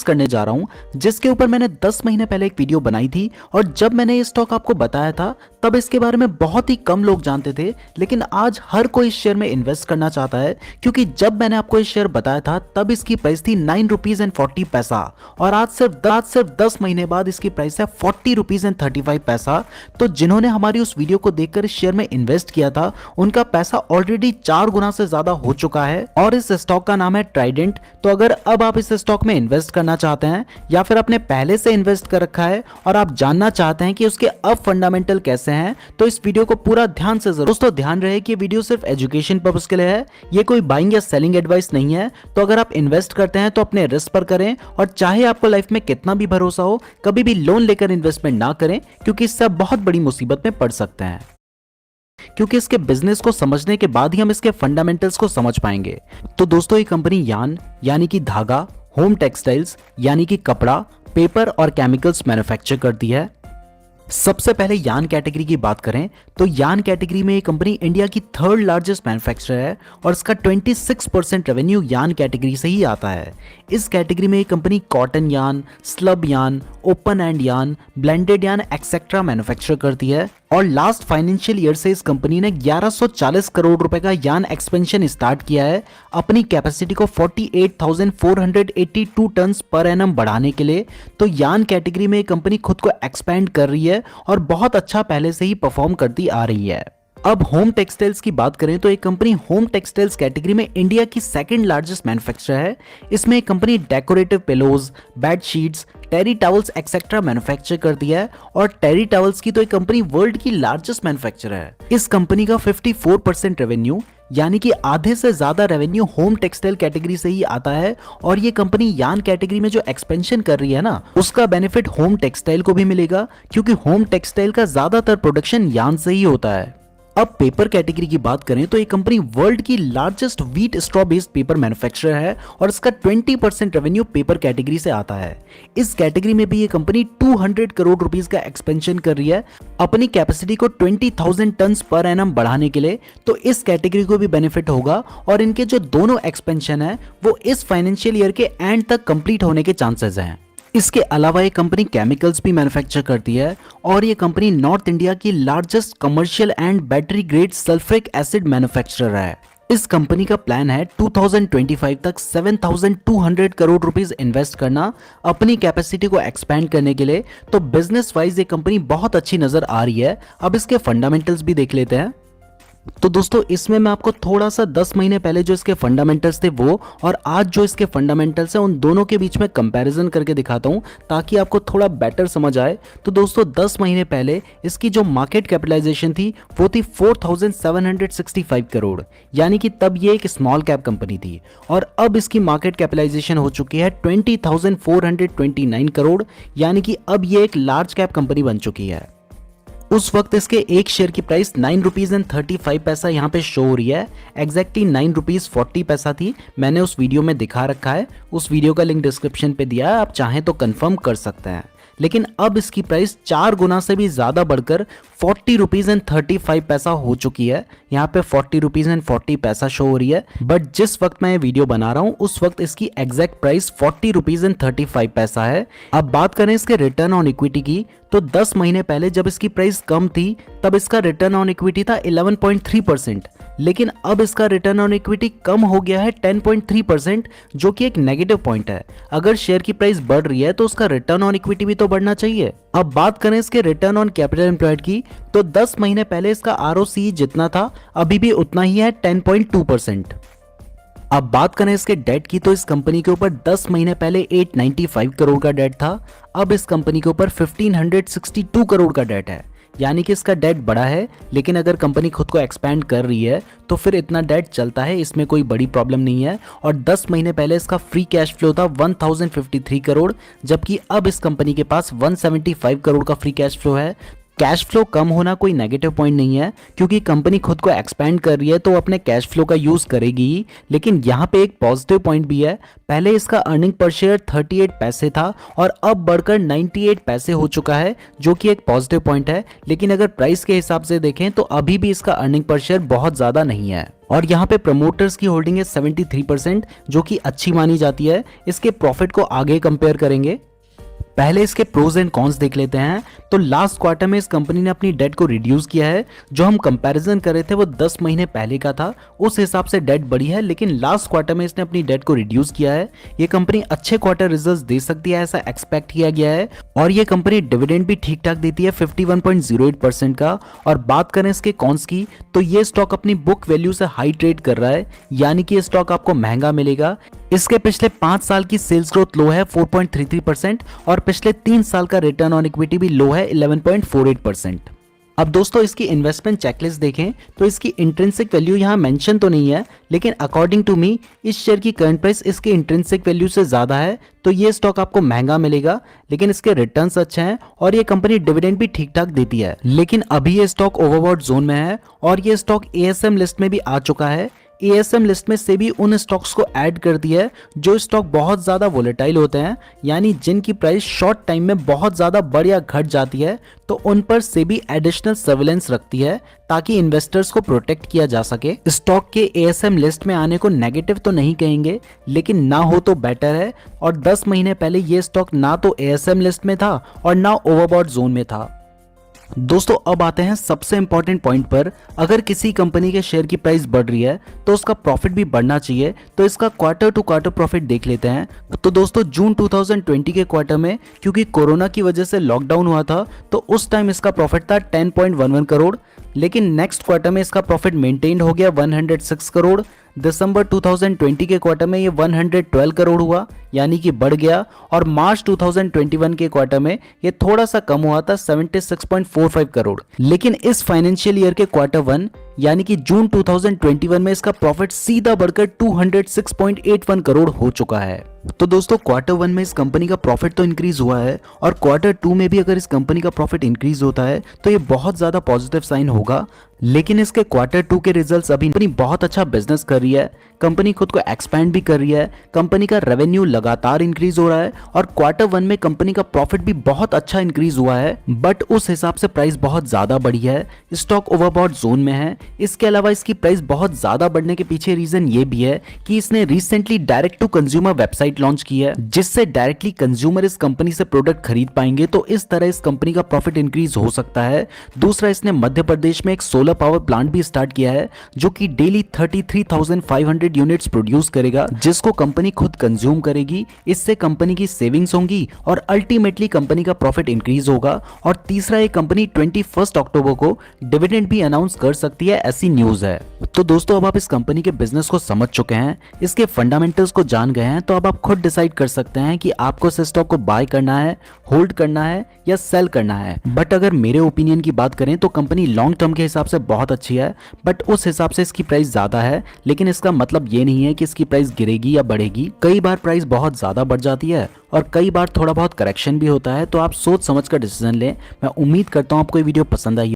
करने जा रहा हूं, जिसके ऊपर मैंने 10 महीने पहले एक वीडियो बनाई थी और जब मैंने ये स्टॉक आपको बताया था तब इसके बारे में बहुत ही कम लोग जानते थे, लेकिन आज हर कोई इस शेयर में इन्वेस्ट करना चाहता है क्योंकि जब मैंने आपको ये शेयर बताया था तब इसकी प्राइस थी 9 रुपीज एंड 40 पैसा और आज सिर्फ 10 महीने बाद इसकी प्राइस है 40 रुपीज एंड 35 पैसा। तो जिन्होंने हमारी उस वीडियो को देखकर इस शेयर में इन्वेस्ट किया था उनका पैसा ऑलरेडी 4 गुना से ज्यादा हो चुका है और इस स्टॉक का नाम है ट्राइडेंट। तो अगर अब आप इस स्टॉक में इन्वेस्ट करना चाहते हैं या फिर आपने पहले से इन्वेस्ट कर रखा है और आप जानना चाहते हैं कि उसके अब फंडामेंटल कैसे हैं, तो इस वीडियो को पूरा ध्यान से जरूर। दोस्तों ध्यान रहे कि वीडियो सिर्फ एजुकेशन पर्पस के लिए है, ये कोई बाइंग या सेलिंग एडवाइस नहीं है। तो अगर आप इन्वेस्ट करते हैं तो अपने रिस्क पर करें और चाहे आपको लाइफ में कितना भी भरोसा हो कभी भी लोन लेकर इन्वेस्टमेंट ना करें क्योंकि इससे बहुत बड़ी मुसीबत में पड़ सकते हैं, क्योंकि इसके बिजनेस को समझने के बाद ही हम इसके फंडामेंटल्स को समझ पाएंगे। तो दोस्तों ये कंपनी यान यानी कि धागा, होम टेक्सटाइल्स यानी कि कपड़ा, पेपर और केमिकल्स मैन्युफैक्चर करती है। सबसे पहले यान कैटेगरी की बात करें तो यान कैटेगरी में ये कंपनी इंडिया की 3rd लार्जेस्ट मैन्युफैक्चरर है और इसका 26% रेवेन्यू यान कैटेगरी से ही आता है। इस कैटेगरी में ये कंपनी कॉटन यान, स्लब यान, ओपन एंड यान, ब्लेंडेड यान एक्सेट्रा मैन्युफैक्चर करती है और लास्ट फाइनेंशियल ईयर से इस कंपनी ने 1140 करोड़ रुपए का यान एक्सपेंशन स्टार्ट किया है अपनी कैपेसिटी को 48,482 टन पर एनम बढ़ाने के लिए। तो यान कैटेगरी में ये कंपनी खुद को एक्सपेंड कर रही है और बहुत अच्छा पहले से ही परफॉर्म करती आ रही है। अब होम टेक्सटाइल्स की बात करें तो एक कंपनी होम टेक्सटाइल्स कैटेगरी में इंडिया की 2nd लार्जेस्ट मैन्युफैक्चरर है। इसमें एक कंपनी डेकोरेटिव पिलोज, बेडशीट्स, टेरी टॉवल्स एक्सेट्रा मैन्युफैक्चर करती है और टेरी टॉवल्स की तो एक कंपनी वर्ल्ड की लार्जेस्ट मैन्युफैक्चरर है। इस कंपनी का 54% रेवेन्यू यानी कि आधे से ज्यादा रेवेन्यू होम टेक्सटाइल कैटेगरी से ही आता है और ये कंपनी यान कैटेगरी में जो एक्सपेंशन कर रही है ना उसका बेनिफिट होम टेक्सटाइल को भी मिलेगा क्योंकि होम टेक्सटाइल का ज्यादातर प्रोडक्शन यान से ही होता है। अब पेपर कैटेगरी की बात करें तो ये कंपनी वर्ल्ड की largest wheat straw based paper manufacturer है और इसका 20% रेवेन्यू पेपर कैटेगरी से आता है। इस कैटेगरी में भी ये कंपनी 200 करोड़ रुपीस का एक्सपेंशन कर रही है अपनी कैपेसिटी को 20,000 टन पर एनम बढ़ाने के लिए। तो इस कैटेगरी को भी बेनिफिट होगा और इनके जो दोनों एक्सपेंशन है वो इस फाइनेंशियल ईयर के एंड तक कंप्लीट होने के चांसेस हैं। इसके अलावा ये कंपनी केमिकल्स भी मैन्युफैक्चर करती है और ये कंपनी नॉर्थ इंडिया की largest commercial and battery grade sulphuric acid manufacturer है। इस कंपनी का प्लान है 2025 तक 7,200 करोड़ रुपीस इन्वेस्ट करना अपनी कैपेसिटी को एक्सपेंड करने के लिए। तो बिजनेस वाइज ये कंपनी बहुत अच्छी नजर आ रही है। अब इसके फंडामेंटल्स भी देख लेते हैं। तो दोस्तों इसमें मैं आपको थोड़ा सा 10 महीने पहले जो इसके फंडामेंटल्स थे वो और आज जो इसके फंडामेंटल्स हैं उन दोनों के बीच में कंपैरिजन करके दिखाता हूं ताकि आपको थोड़ा बेटर समझ आए। तो दोस्तों 10 महीने पहले इसकी जो मार्केट कैपिटलाइजेशन थी वो थी 4,765 करोड़ यानी कि तब ये एक स्मॉल कैप कंपनी थी और अब इसकी मार्केट कैपिटलाइजेशन हो चुकी है 20,429 करोड़ यानी कि अब ये एक लार्ज कैप कंपनी बन चुकी है। उस वक्त इसके एक शेयर की प्राइस 9 रुपीज एंड 35 पैसा यहाँ पे शो हो रही है। एग्जैक्टली 9 रुपीज 40 पैसा थी। मैंने उस वीडियो में दिखा रखा है, उस वीडियो का लिंक डिस्क्रिप्शन पे दिया है, आप चाहें तो कंफर्म कर सकते हैं। लेकिन अब इसकी प्राइस 4 गुना से भी ज्यादा बढ़कर 40 रुपीज एंड 35 पैसा हो चुकी है। यहाँ पे 40 रुपीज एंड 40 पैसा शो हो रही है बट जिस वक्त मैं ये वीडियो बना रहा हूँ उस वक्त इसकी एग्जैक्ट प्राइस 40 रुपीज एंड 35 पैसा है। अब बात करें इसके रिटर्न ऑन इक्विटी की तो 10 महीने पहले जब इसकी प्राइस कम थी तब इसका रिटर्न ऑन इक्विटी था 11.3%, लेकिन अब इसका रिटर्न ऑन इक्विटी कम हो गया है 10.3% जो कि एक नेगेटिव पॉइंट है। अगर शेयर की प्राइस बढ़ रही है तो उसका रिटर्न ऑन इक्विटी भी तो बढ़ना चाहिए। अब बात करें इसके रिटर्न ऑन कैपिटल एम्प्लॉयड की तो 10 महीने पहले इसका ROCE जितना था अभी भी उतना ही है 10.2%। अब बात करें इसके डेट की तो इस कंपनी के ऊपर 10 महीने पहले 895 करोड़ का डेट था, अब इस कंपनी के ऊपर 1562 करोड़ का डेट है यानी कि इसका डेट बड़ा है। लेकिन अगर कंपनी खुद को एक्सपैंड कर रही है तो फिर इतना डेट चलता है, इसमें कोई बड़ी प्रॉब्लम नहीं है। और 10 महीने पहले इसका फ्री कैश फ्लो था 1053 करोड़ जबकि अब इस कंपनी के पास 175 करोड़ का फ्री कैश फ्लो है। कैश फ्लो कम होना कोई नेगेटिव पॉइंट नहीं है क्योंकि कंपनी खुद को एक्सपैंड कर रही है तो अपने कैश फ्लो का यूज करेगी ही। लेकिन यहाँ पे एक पॉजिटिव पॉइंट भी है, पहले इसका अर्निंग पर शेयर 38 पैसे था और अब बढ़कर 98 पैसे हो चुका है जो कि एक पॉजिटिव पॉइंट है। लेकिन अगर प्राइस के हिसाब से देखें तो अभी भी इसका अर्निंग पर शेयर बहुत ज्यादा नहीं है। और यहाँ पे प्रमोटर्स की होल्डिंग है 73%, जो कि अच्छी मानी जाती है। इसके प्रॉफिट को आगे कंपेयर करेंगे। पहले इसके प्रोज एंड कॉन्स देख लेते हैं। तो लास्ट क्वार्टर में इस कंपनी ने अपनी डेट को रिड्यूस किया है। जो हम कंपैरिजन कर रहे थे वो 10 महीने पहले का था, उस हिसाब से डेट बढ़ी है, लेकिन लास्ट क्वार्टर में इसने अपनी डेट को रिड्यूस किया है। ये कंपनी अच्छे क्वार्टर रिजल्ट्स दे सकती है, ऐसा एक्सपेक्ट किया गया है। और ये कंपनी डिविडेंड भी ठीक ठाक देती है 51.08% का। और बात करें इसके कॉन्स की, तो ये स्टॉक अपनी बुक वैल्यू से हाई ट्रेड कर रहा है, यानी कि ये स्टॉक आपको महंगा मिलेगा। इसके पिछले 5 साल की सेल्स ग्रोथ लो है 4.33% और पिछले 3 साल का रिटर्न ऑन इक्विटी भी लो है 11.48%। अब दोस्तों इसकी इन्वेस्टमेंट चेकलिस्ट देखें तो इसकी इंट्रिंसिक वैल्यू यहाँ मेंशन तो नहीं है, लेकिन अकॉर्डिंग टू मी इस शेयर की करंट प्राइस इसके इंट्रिंसिक वैल्यू से ज्यादा है, तो ये स्टॉक आपको महंगा मिलेगा। लेकिन इसके रिटर्न्स अच्छे हैं और ये कंपनी डिविडेंड भी ठीक ठाक देती है। लेकिन अभी ये स्टॉक ओवरबॉट जोन में है और ये स्टॉक एएसएम लिस्ट में भी आ चुका है। एएसएम लिस्ट में से भी उन स्टॉक्स को ऐड कर दिया है जो स्टॉक बहुत ज़्यादा वोलेटाइल होते हैं, यानी जिनकी प्राइस शॉर्ट टाइम में बहुत ज़्यादा बढ़ या घट जाती है, तो उन पर से भी एडिशनल सर्विलेंस रखती है ताकि इन्वेस्टर्स को प्रोटेक्ट किया जा सके। स्टॉक के एएसएम लिस्ट में आने को नेगेटिव तो नहीं कहेंगे, लेकिन ना हो तो बेटर है। और 10 महीने पहले ये स्टॉक ना तो एएसएम लिस्ट में था और ना ओवरबॉट जोन में था। दोस्तों अब आते हैं सबसे इंपॉर्टेंट पॉइंट पर। अगर किसी कंपनी के शेयर की प्राइस बढ़ रही है तो उसका प्रॉफिट भी बढ़ना चाहिए, तो इसका क्वार्टर टू क्वार्टर प्रॉफिट देख लेते हैं। तो दोस्तों जून 2020 के क्वार्टर में क्योंकि कोरोना की वजह से लॉकडाउन हुआ था, तो उस टाइम इसका प्रॉफिट था 10.11 करोड़, लेकिन नेक्स्ट क्वार्टर में इसका प्रॉफिट मेंटेन्ड हो गया 106 करोड़। दिसंबर 2020 के क्वार्टर में ये 112 करोड़ हुआ, यानी कि बढ़ गया। और मार्च 2021 के क्वार्टर में ये थोड़ा सा कम हुआ था 76.45 करोड़। लेकिन इस फाइनेंशियल ईयर के क्वार्टर 1 यानी कि जून 2021 में इसका प्रॉफिट सीधा बढ़कर 206.81 करोड़ हो चुका है। तो दोस्तों क्वार्टर 1 में इस कंपनी का प्रॉफिट तो इंक्रीज हुआ है और क्वार्टर 2 में भी अगर इस कंपनी का प्रॉफिट इंक्रीज होता है तो ये बहुत ज्यादा पॉजिटिव साइन होगा। लेकिन इसके क्वार्टर 2 के रिजल्ट्स अभी कंपनी बहुत अच्छा बिजनेस कर रही है, कंपनी खुद को एक्सपैंड भी कर रही है, कंपनी का रेवेन्यू लगातार इंक्रीज हो रहा है और क्वार्टर 1 में कंपनी का प्रॉफिट भी बहुत अच्छा इंक्रीज हुआ है। बट उस हिसाब से प्राइस बहुत ज्यादा बढ़ी है, स्टॉक ओवरबॉट जोन में है। इसके अलावा इसकी प्राइस बहुत ज्यादा बढ़ने के पीछे रीजन ये भी है कि इसने recently direct to consumer website launch की है, जिससे डायरेक्टली कंज्यूमर इस कंपनी से प्रोडक्ट खरीद पाएंगे, तो इस तरह इस कंपनी का प्रॉफिट इंक्रीज हो सकता है। दूसरा, इसने मध्य प्रदेश में एक सोलर पावर प्लांट भी स्टार्ट किया है जो कि डेली 33,500 यूनिट्स प्रोड्यूस करेगा, जिसको कंपनी खुद कंज्यूम करेगी। इससे कंपनी की सेविंग्स होंगी और अल्टीमेटली कंपनी का प्रॉफिट इंक्रीज होगा। और तीसरा, ये कंपनी 21 अक्टूबर को डिविडेंड भी अनाउंस कर सकती है, ऐसी न्यूज है। तो दोस्तों अब आप इस कंपनी के बिजनेस को समझ चुके हैं, इसके फंडामेंटल्स को जान गए हैं, तो अब आप खुद डिसाइड कर सकते हैं कि आपको इस स्टॉक को बाय करना है, होल्ड करना है या सेल करना है। बट अगर मेरे ओपिनियन की बात करें तो कंपनी लॉन्ग टर्म के हिसाब से बहुत अच्छी है, बट उस हिसाब से इसकी प्राइस ज्यादा है। लेकिन इसका मतलब ये नहीं है कि इसकी प्राइस गिरेगी या बढ़ेगी। कई बार प्राइस बहुत ज्यादा बढ़ जाती है और कई बार थोड़ा बहुत करेक्शन भी होता है, तो आप सोच समझ कर डिसीजन लें। मैं उम्मीद करता हूँ आपको ये वीडियो पसंद आई।